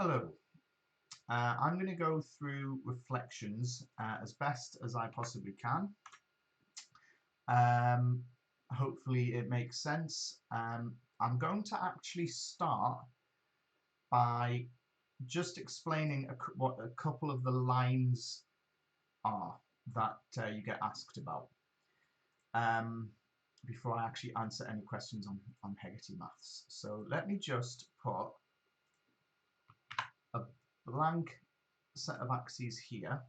Hello. I'm going to go through reflections as best as I possibly can. Hopefully it makes sense. I'm going to actually start by just explaining what a couple of the lines are that you get asked about before I actually answer any questions on Hegarty maths. So let me just put a blank set of axes here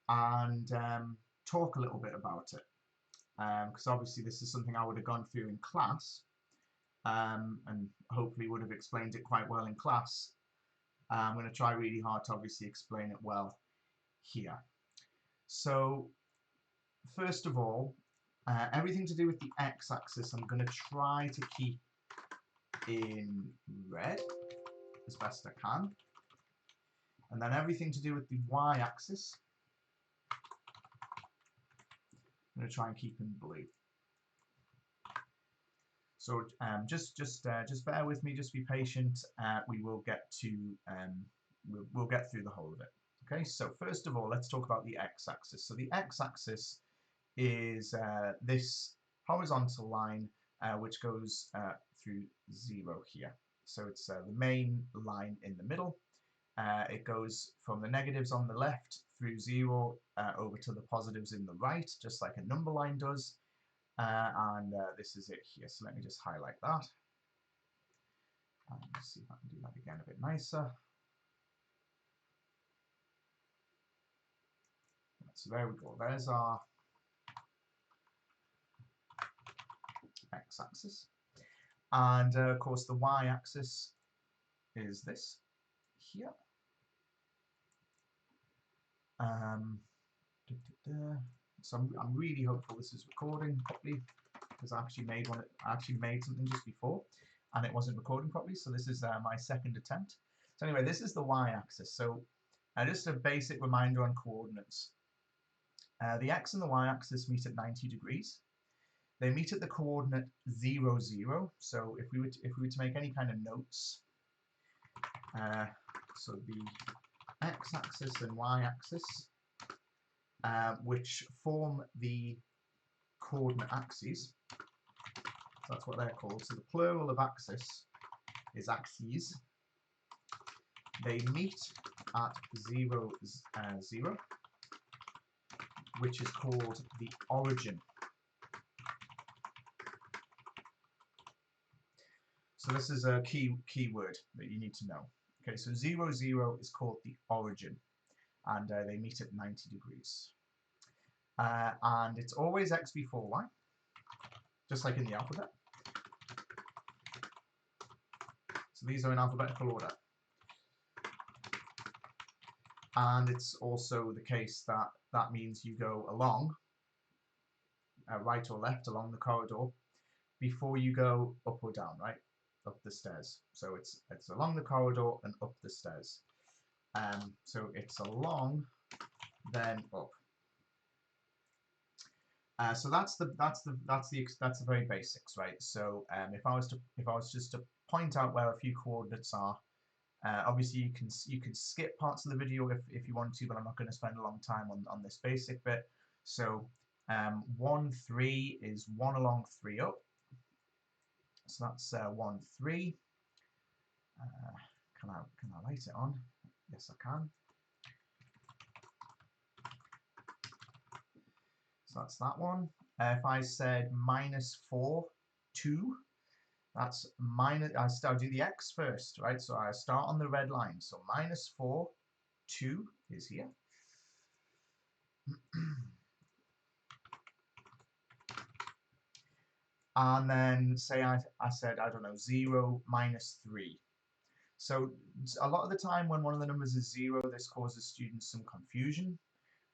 and talk a little bit about it, because obviously this is something I would have gone through in class, and hopefully would have explained it quite well in class. I'm going to try really hard to obviously explain it well here. So first of all, everything to do with the x-axis I'm going to try to keep in red as best I can, and then everything to do with the y-axis I'm going to try and keep in blue. So just bear with me, just be patient. We will get to we'll get through the whole of it. Okay, so first of all, let's talk about the x-axis. So the x-axis is this horizontal line which goes through 0 here. So it's the main line in the middle. It goes from the negatives on the left through 0 over to the positives in the right, just like a number line does. And this is it here. So let me just highlight that. And see if I can do that again a bit nicer. So there we go. There's our x-axis. And of course the y-axis is this here. So I'm really hopeful this is recording properly, because I actually made something just before and it wasn't recording properly, so this is my second attempt. So anyway, this is the y-axis. So just a basic reminder on coordinates. The x and the y-axis meet at 90 degrees. They meet at the coordinate 0, 0. So if we were to make any kind of notes, so the x-axis and y-axis, which form the coordinate axes, so that's what they're called. So the plural of axis is axes. They meet at 0, 0, which is called the origin. So this is a key word that you need to know. Okay, so 0, 0 is called the origin, and they meet at 90 degrees. And it's always x before y, just like in the alphabet. So these are in alphabetical order. And it's also the case that that means you go along, right or left along the corridor, before you go up or down, right? Up the stairs. So it's along the corridor and up the stairs. So it's along, then up. So that's the very basics, right? So if I was just to point out where a few coordinates are, obviously you can skip parts of the video if you want to, but I'm not going to spend a long time on this basic bit. So 1, 3 is 1 along, 3 up. So that's 1, 3. Can I light it on? Yes, I can. So that's that one. If I said -4, 2, that's minus. I'll do the x first, right? So I start on the red line. So -4, 2 is here. And then say I said, I don't know, 0, -3. So a lot of the time when one of the numbers is 0, this causes students some confusion.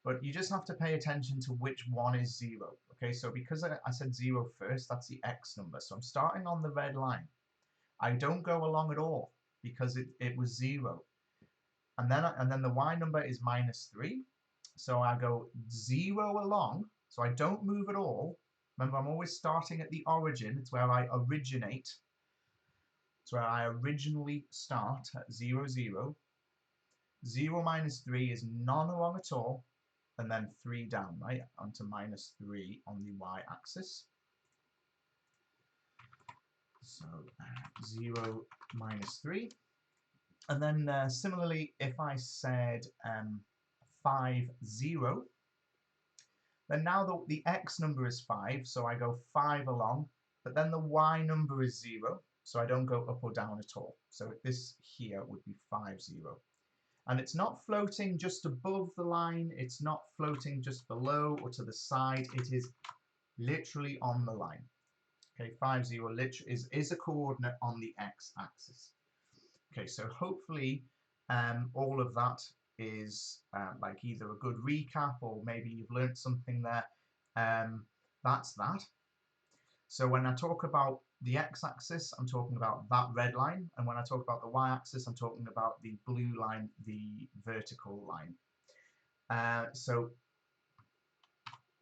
But you just have to pay attention to which one is 0. Okay, so because I said 0 first, that's the x number. So I'm starting on the red line. I don't go along at all because it was 0. And then the y number is -3. So I go 0 along. So I don't move at all. Remember, I'm always starting at the origin. It's where I originate. So I originally start at 0, 0. 0 minus 3 is none along at all, and then 3 down, right, onto minus 3 on the y-axis. So 0 minus 3. And then similarly, if I said 5, 0, then now the x number is 5, so I go 5 along, but then the y number is 0, so I don't go up or down at all. So this here would be 5, 0. And it's not floating just above the line, it's not floating just below or to the side, it is literally on the line. Okay, 5, 0 is a coordinate on the x-axis. Okay, so hopefully all of that is like either a good recap or maybe you've learned something there. That's that. So when I talk about the x-axis, I'm talking about that red line, and when I talk about the y-axis, I'm talking about the blue line, the vertical line. So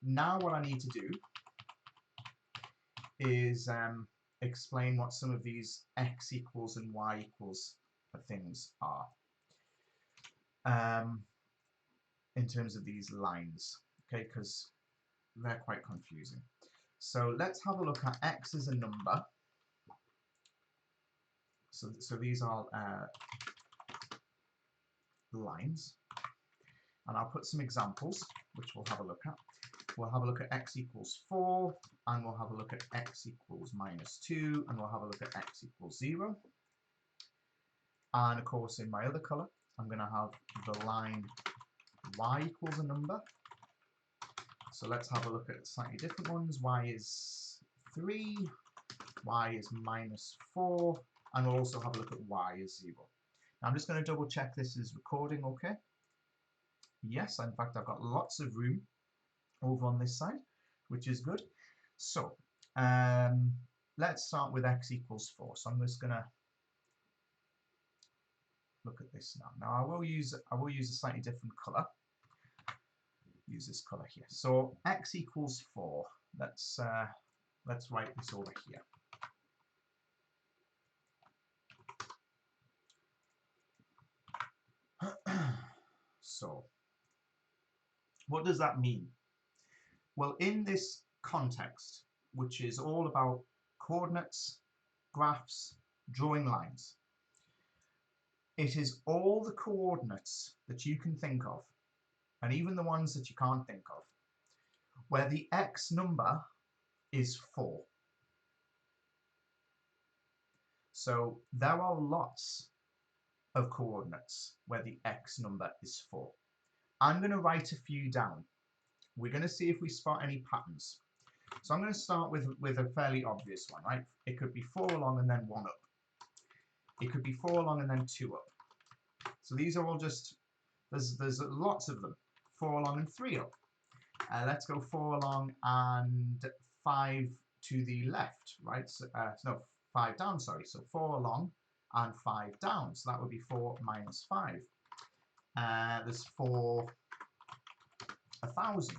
now what I need to do is explain what some of these x equals and y equals things are in terms of these lines, okay, because they're quite confusing. So let's have a look at x as a number. So these are lines, and I'll put some examples which we'll have a look at. We'll have a look at x equals 4, and we'll have a look at x equals minus 2, and we'll have a look at x equals 0. And of course, in my other colour, I'm going to have the line y equals a number. So let's have a look at slightly different ones. Y is 3, y is minus 4, and we'll also have a look at y is 0. Now I'm just going to double check this is recording okay. Yes, in fact I've got lots of room over on this side, which is good. So let's start with x equals 4. So I'm just going to look at this now. Now I will use a slightly different colour. Use this colour here. So x equals 4. Let's write this over here. So what does that mean? Well, in this context, which is all about coordinates, graphs, drawing lines, it is all the coordinates that you can think of, and even the ones that you can't think of, where the x number is 4. So there are lots of coordinates where the x number is 4. I'm going to write a few down. We're going to see if we spot any patterns. So I'm going to start with a fairly obvious one, right? It could be 4 along and then 1 up. It could be 4 along and then 2 up. So these are all just, there's lots of them. 4 along and 3 up. Let's go 4 along and 5 to the left, right? So, no, 5 down, sorry. So 4 along and 5 down. So that would be 4 minus 5. There's 4 1,000.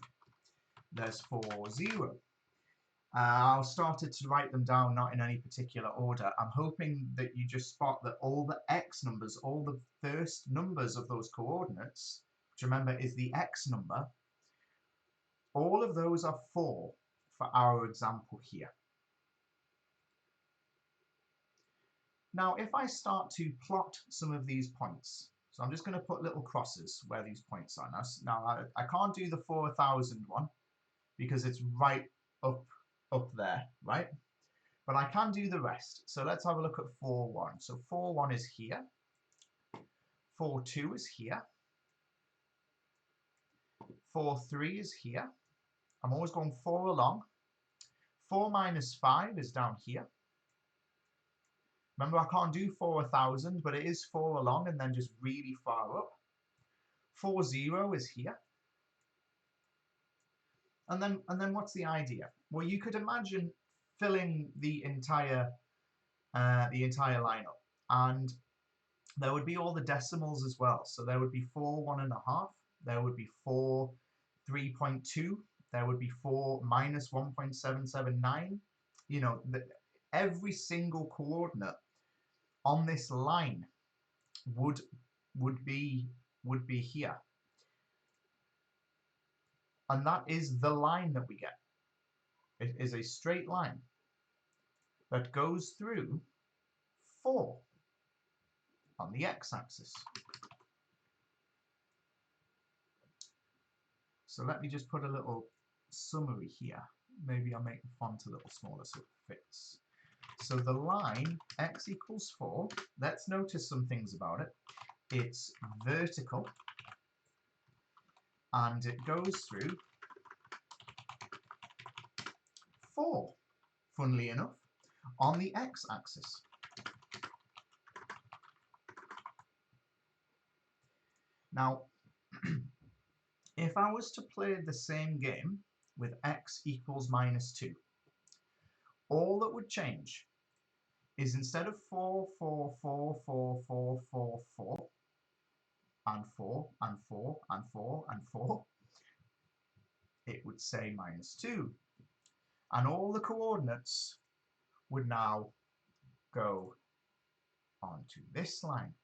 There's 4 0. I'll start to write them down, not in any particular order. I'm hoping that you just spot that all the x numbers, all the first numbers of those coordinates, which remember is the x number, all of those are 4 for our example here. Now, if I start to plot some of these points, so I'm just going to put little crosses where these points are. Now I can't do the 4,000 one because it's right up there, right? But I can do the rest. So let's have a look at 4, 1. So 4, 1 is here. 4, 2 is here. 4, 3 is here. I'm always going 4 along. 4 minus 5 is down here. Remember, I can't do 4,000, but it is 4 along and then just really far up. 4, 0 is here. And then what's the idea? Well, you could imagine filling the entire lineup, and there would be all the decimals as well. So there would be 4 1.5. There would be 4 3.2. There would be 4 minus 1.779. You know, every single coordinate on this line would be here, and that is the line that we get. It is a straight line that goes through 4 on the x-axis. So let me just put a little summary here. Maybe I'll make the font a little smaller so it fits. So the line x equals 4, let's notice some things about it. It's vertical and it goes through 4, funnily enough, on the x-axis. Now, if I was to play the same game with x equals -2, all that would change is instead of 4, 4, 4, 4, 4, 4, 4, and 4, and 4, and 4, and 4, it would say -2. And all the coordinates would now go onto this line.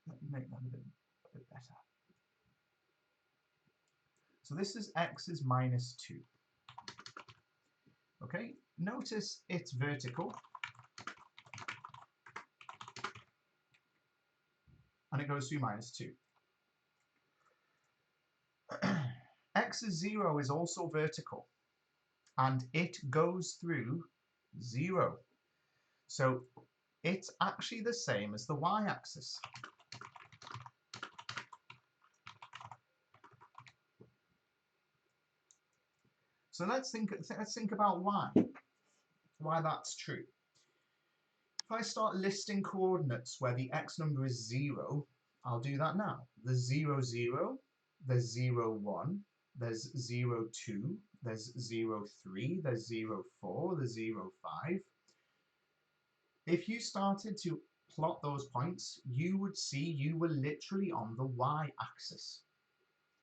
Let me make that a bit better. So this is x is -2. Okay, notice it's vertical and it goes through -2. X is 0 is also vertical and it goes through 0. So it's actually the same as the y-axis. So let's think about why that's true. If I start listing coordinates where the x number is 0, I'll do that now. There's 0, 0, there's 0, 1, there's 0, 2, there's 0, 3, there's 0, 4, there's 0, 5. If you started to plot those points, you would see you were literally on the y-axis.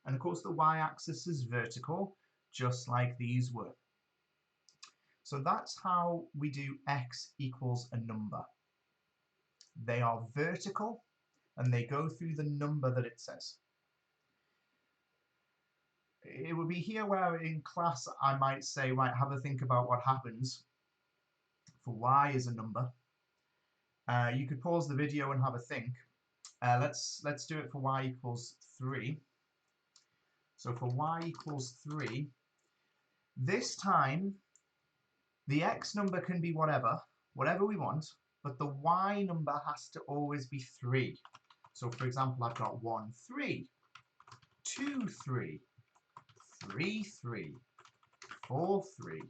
And of course the y-axis is vertical, just like these were. So that's how we do x equals a number. They are vertical and they go through the number that it says. It would be here where in class I might say, right, have a think about what happens for y as a number. You could pause the video and have a think. Let's do it for y equals 3. So for y equals 3, this time the x number can be whatever we want, but the y number has to always be 3. So for example, I've got 1, 3, 2, 3, 3, 3, 4, 3,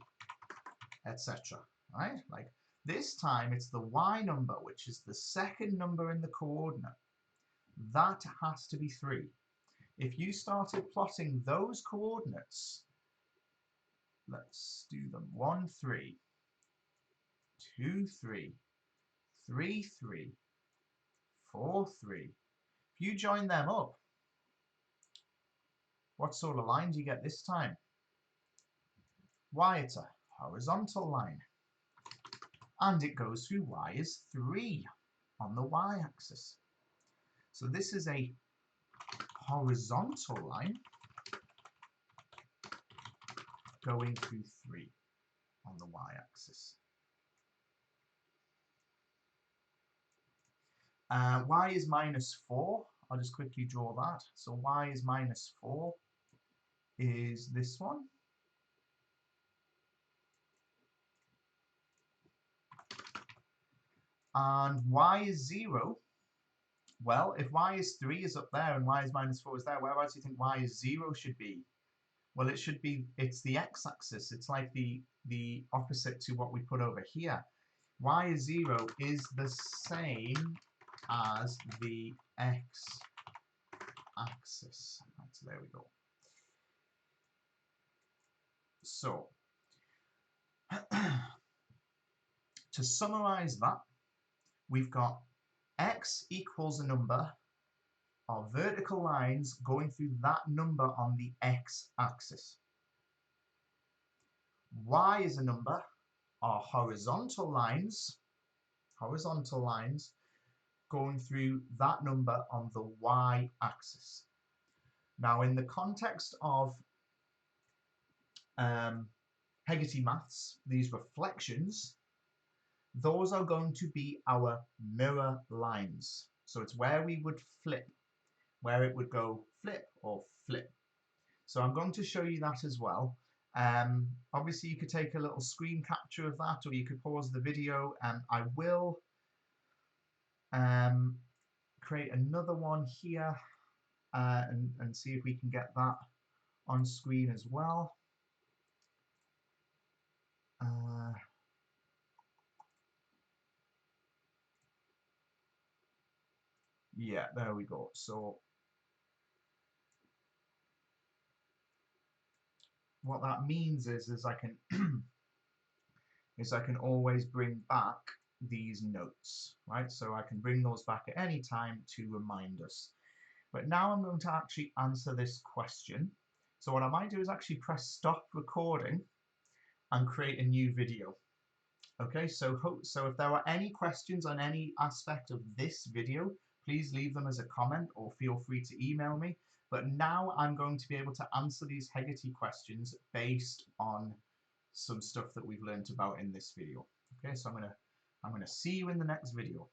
etc. Right? Like this time it's the y number, which is the second number in the coordinate. That has to be 3. If you started plotting those coordinates, let's do them. 1, 3, 2, 3, 3, 3, 4, 3. If you join them up, what sort of line do you get this time? Why, it's a horizontal line. And it goes through y is 3 on the y-axis. So this is a horizontal line going through 3 on the y-axis. Y is -4. I'll just quickly draw that. So y is -4 is this one. And y is 0. Well, if y is 3 is up there and y is -4 is there, whereabouts do you think y is 0 should be? Well, it should be, it's the x-axis. It's like the opposite to what we put over here. Y is 0 is the same as the x-axis. Right, so there we go. So, to summarize that, we've got x equals a number of vertical lines going through that number on the x-axis. Y is a number are horizontal lines going through that number on the y-axis. Now, in the context of Hegarty maths, these reflections, those are going to be our mirror lines. So it's where we would flip, where it would go flip or flip. So I'm going to show you that as well. Obviously, you could take a little screen capture of that, or you could pause the video, and I will create another one here and see if we can get that on screen as well. Yeah, there we go. So what that means is I can I can always bring back these notes, right? So I can bring those back at any time to remind us. But now I'm going to actually answer this question. So what I might do is actually press stop recording and create a new video. Okay, so if there are any questions on any aspect of this video, please leave them as a comment or feel free to email me. But now I'm going to be able to answer these Hegarty questions based on some stuff that we've learned about in this video. Okay, so I'm gonna see you in the next video.